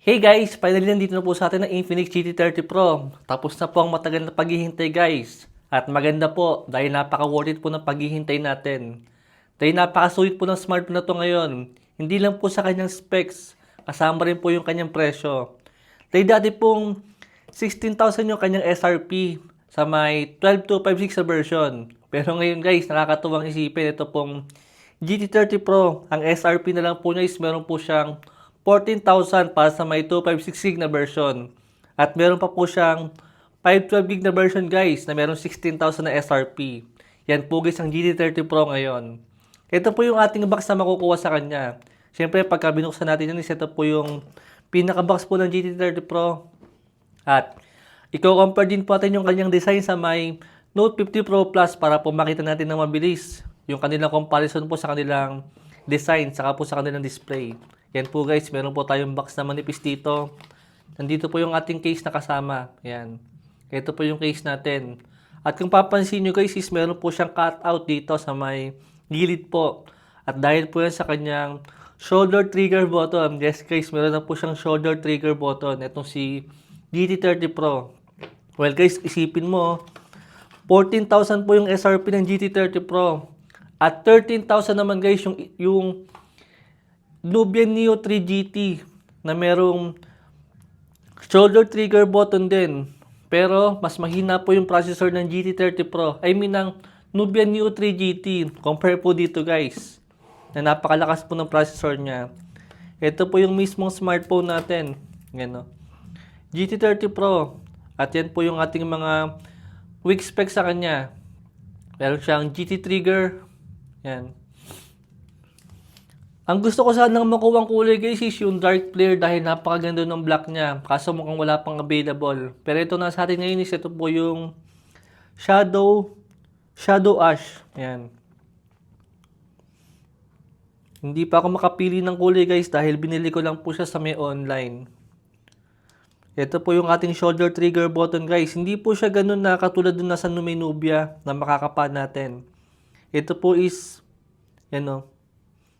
Hey guys, finally nandito na po sa atin ang Infinix GT30 Pro. Tapos na po ang matagal na paghihintay guys. At maganda po dahil napaka-worth it po ng paghihintay natin. Dahil napaka-sweet po ng smartphone na to ngayon. Hindi lang po sa kanyang specs, kasama rin po yung kanyang presyo. Dahil dati pong 16,000 yung kanyang SRP sa may 12256 na version. Pero ngayon guys, nakakatuwang isipin ito pong GT30 Pro. Ang SRP na lang po niya is meron po siyang 14,000 para sa may 256 gig na version. At meron pa po siyang 512 gig na version guys na meron 16,000 na SRP. Yan po guys ang GT30 Pro ngayon. Ito po yung ating box na makukuha sa kanya. Siyempre pagka binuksan natin yan, ito po yung pinaka-box po ng GT30 Pro. At i-compare din po natin yung kanyang design sa may Note 50 Pro Plus para po makita natin ng mabilis yung kanilang comparison po sa kanilang design saka po sa kanilang display. Yan po guys, meron po tayong box na manipis dito. Nandito po yung ating case na kasama. Yan. Ito po yung case natin. At kung papansin nyo guys, is meron po siyang cutout dito sa may gilid po. At dahil po yan sa kanyang shoulder trigger button. Yes guys, meron na po siyang shoulder trigger button. Itong si GT30 Pro. Well guys, isipin mo, 14,000 po yung SRP ng GT30 Pro. At 13,000 naman guys yung Nubia Neo 3 GT na merong shoulder trigger button din. Pero mas mahina po yung processor ng GT30 Pro. I mean ng Nubia Neo 3 GT. Compare po dito guys. Na napakalakas po ng processor niya. Ito po yung mismong smartphone natin. Yan o. GT30 Pro. At yan po yung ating mga weak specs sa kanya. Meron siyang GT trigger. Yan. Ang gusto ko sanang makuha ang kulay guys is yung dark clear dahil napakaganda ng black niya. Kaso mukhang wala pang available. Pero ito na sa atin ngayon is ito po yung Shadow Ash. Yan. Hindi pa ako makapili ng kulay guys dahil binili ko lang po siya sa may online. Ito po yung ating shoulder trigger button guys. Hindi po siya ganun na katulad dun nasa Lumia Nubia na makakapa natin. Ito po is, yan o.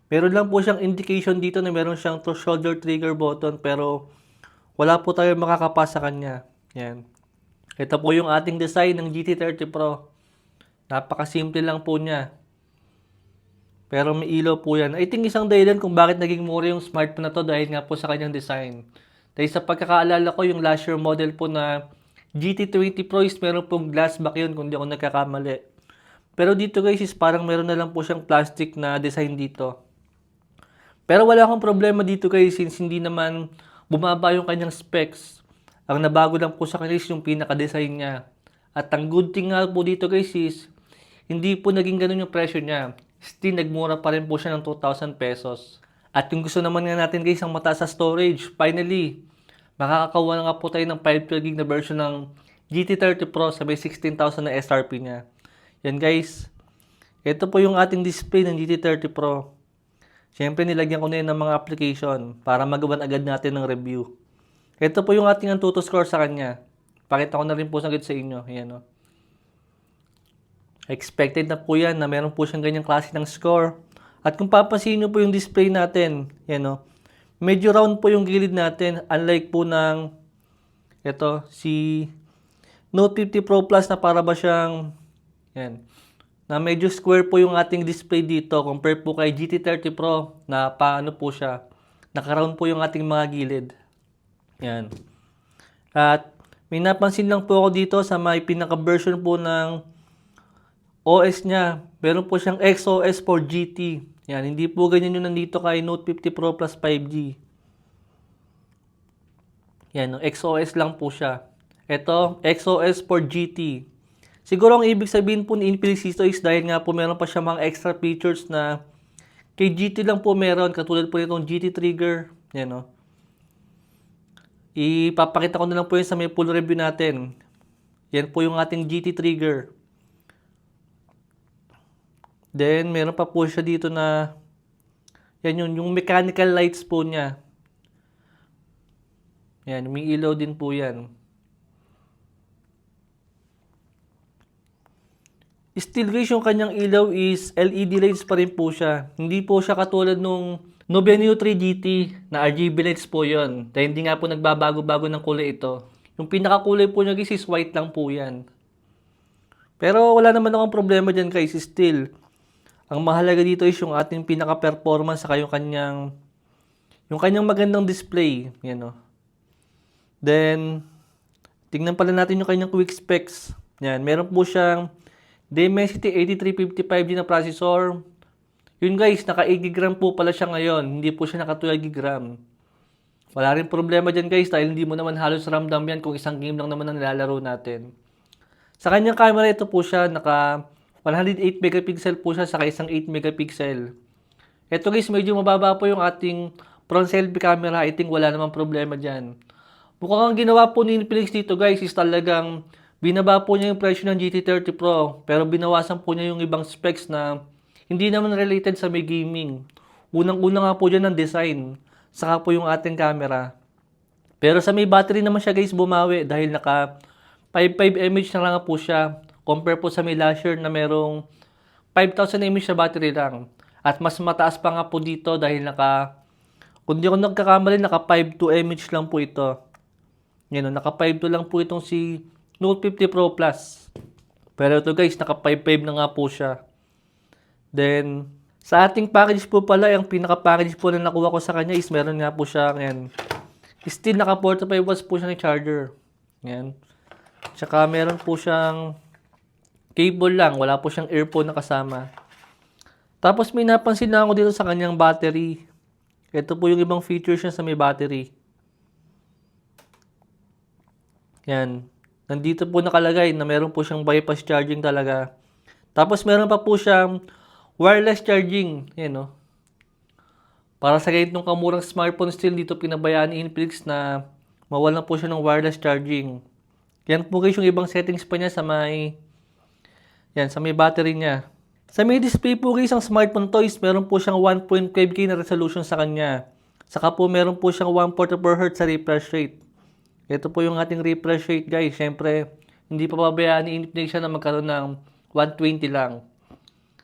Meron lang po siyang indication dito na meron siyang shoulder trigger button pero wala po tayo makakapa sa kanya. Yan. Ito po yung ating design ng GT30 Pro. Napakasimple lang po niya. Pero may ilaw po yan. I think isang dahilan kung bakit naging mura yung smartphone na to dahil nga po sa kanyang design. Dahil sa pagkakaalala ko yung last year model po na GT20 Pro is meron pong glass back yun kung di ako nagkakamali. Pero dito guys is parang meron na lang po siyang plastic na design dito. Pero wala akong problema dito guys since hindi naman bumaba yung kanyang specs. Ang nabago lang po sa kanya is yung pinaka-design niya. At ang good thing nga po dito guys is hindi po naging ganun yung presyo niya. Still nagmura pa rin po siya ng 2,000 pesos. At yung gusto naman nga natin guys ang mataas sa storage, finally, makakakuha na nga po tayo ng 512 gig na version ng GT30 Pro sa may 16,000 na SRP niya. Yan guys, ito po yung ating display ng GT30 Pro. Siyempre, nilagyan ko na yun ng mga application para magawan agad natin ng review. Ito po yung ating Antutu score sa kanya. Pakita ko na rin po sagad sa inyo. Ayan o. Expected na po yan na meron po siyang ganyang klase ng score. At kung papansin nyo po yung display natin, yan o. Medyo round po yung gilid natin. Unlike po ng ito, si Note 50 Pro Plus na para ba siyang yan. Na medyo square po yung ating display dito compare po kay GT30 Pro na paano po siya. Naka-round po yung ating mga gilid. Yan. At may napansin lang po ako dito sa may pinaka-version po ng OS niya. Meron po siyang XOS for GT. Yan. Hindi po ganyan yung nandito kay Note 50 Pro Plus 5G. Yan. XOS lang po siya. Ito, XOS for GT. Siguro ang ibig sabihin po ni Infinix dito is dahil nga po meron pa siya mga extra features na kay GT lang po meron. Katulad po nitong GT Trigger. Yan o. Ipapakita ko na lang po yun sa may full review natin. Yan po yung ating GT Trigger. Then meron pa po siya dito na yan yung mechanical lights po niya. Yan, may ilaw din po yan. Still guys, yung kanyang ilaw is LED lights pa rin po siya. Hindi po siya katulad nung Nubia Neo 3 GT na RGB lights po yun. Dahil hindi nga po nagbabago-bago ng kulay ito. Yung pinakakulay po niya guys is white lang po yan. Pero wala naman akong problema dyan guys, still. Ang mahalaga dito is yung ating pinaka-performance saka yung kanyang magandang display. Yan o. Then, tingnan pala natin yung kanyang quick specs. Yan, meron po siyang Dimensity 8355G na processor. Yun guys, naka 8GB po pala siya ngayon. Hindi po siya naka 12GB. Wala rin problema dyan guys dahil hindi mo naman halos ramdam yan kung isang game lang naman ang nilalaro natin. Sa kanyang camera, ito po siya, naka 108 megapixel po siya saka isang 8 megapixel. Ito guys, medyo mababa po yung ating front selfie camera. I think wala namang problema dyan. Mukhang ang ginawa po ni Infinix dito guys is talagang binaba po niya yung presyo ng GT30 Pro. Pero binawasan po niya yung ibang specs na hindi naman related sa may gaming. Unang-una nga po dyan ng design. Saka po yung ating camera. Pero sa may battery naman siya guys bumawi dahil naka 55 mAh na lang nga po siya. Compare po sa may last year na merong 5,000 mAh na battery lang. At mas mataas pa nga po dito dahil kung di ako nagkakamali, naka 5.2 mAh lang po ito. Yan o, naka 5.2 lang po itong si Note 50 Pro Plus. Pero ito guys, naka 5.5 na nga po siya. Then, sa ating package po pala, yung pinaka-package po na nakuha ko sa kanya is meron nga po siya, yan. Still, naka 45 watts po siya ng charger. Yan. Tsaka meron po siyang cable lang, wala po siyang earphone na kasama. Tapos may napansin na ako dito sa kanyang battery. Ito po yung ibang features niya sa may battery. Yan. Nandito po nakalagay na meron po siyang bypass charging talaga. Tapos meron pa po siyang wireless charging. Yan no. Para sa ganitong kamurang smartphone still dito pinabayaan ni Infinix na mawalan po siya ng wireless charging. Yan po guys yung ibang settings pa niya sa may battery niya. Sa may display po guys, ang smartphone to is meron po siyang 1.5K na resolution sa kanya. Saka po meron po siyang 144Hz sa refresh rate. Ito po yung ating refresh rate guys. Siyempre, hindi pa pabayaan ni Infinix siya na magkaroon ng 120 lang.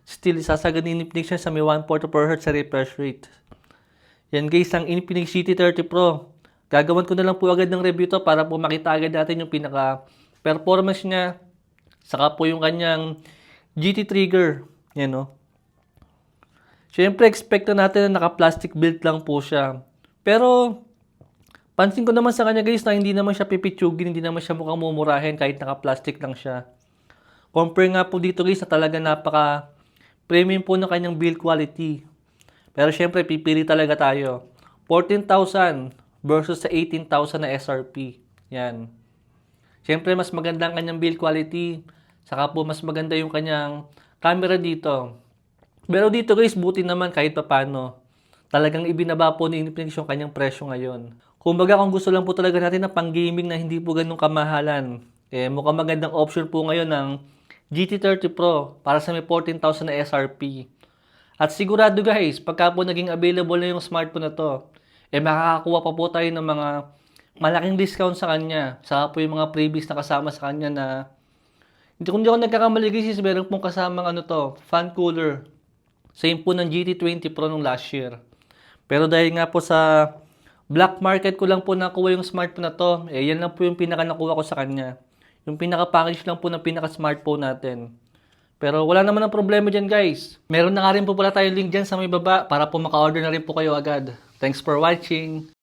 Still, isasagad ni Infinix siya sa may 144Hz sa refresh rate. Yan guys, ang Infinix GT30 Pro. Gagawan ko na lang po agad ng review to para po makita agad natin yung pinaka-performance niya. Saka po yung kanyang GT trigger. Yan no. Siyempre, expect na natin na naka-plastic build lang po siya. Pero, pansin ko naman sa kanya guys na hindi naman siya pipitsugin, hindi naman siya mukhang mumurahin kahit naka-plastic lang siya. Compare nga po dito guys na talaga napaka-premium po ng kanyang build quality. Pero syempre, pipili talaga tayo. 14,000 versus sa 18,000 na SRP. Yan. Syempre, mas maganda ang kanyang build quality. Saka po, mas maganda yung kanyang camera dito. Pero dito guys, buti naman kahit papano. Talagang ibinaba po ni Infinix yung kanyang presyo ngayon. Kumbaga kung gusto lang po talaga natin ng pang-gaming na hindi po ganun kamahalan, mukhang magandang option po ngayon ng GT30 Pro para sa may 14,000 na SRP. At sigurado guys, pagka po naging available na yung smartphone na to, makakakuha pa po tayo ng mga malaking discount sa kanya. Saka po yung mga freebies na kasama sa kanya na kung di ako nagkakamali guys, meron pong kasamang fan cooler. Same po ng GT20 Pro nung last year. Pero dahil nga po sa black market ko lang po nakuha yung smartphone na to, yan lang po yung pinaka nakuha ko sa kanya. Yung pinaka-package lang po ng pinaka-smartphone natin. Pero wala naman ang problema dyan guys. Meron na nga rin po pala tayo link dyan sa may baba para po maka-order na rin po kayo agad. Thanks for watching!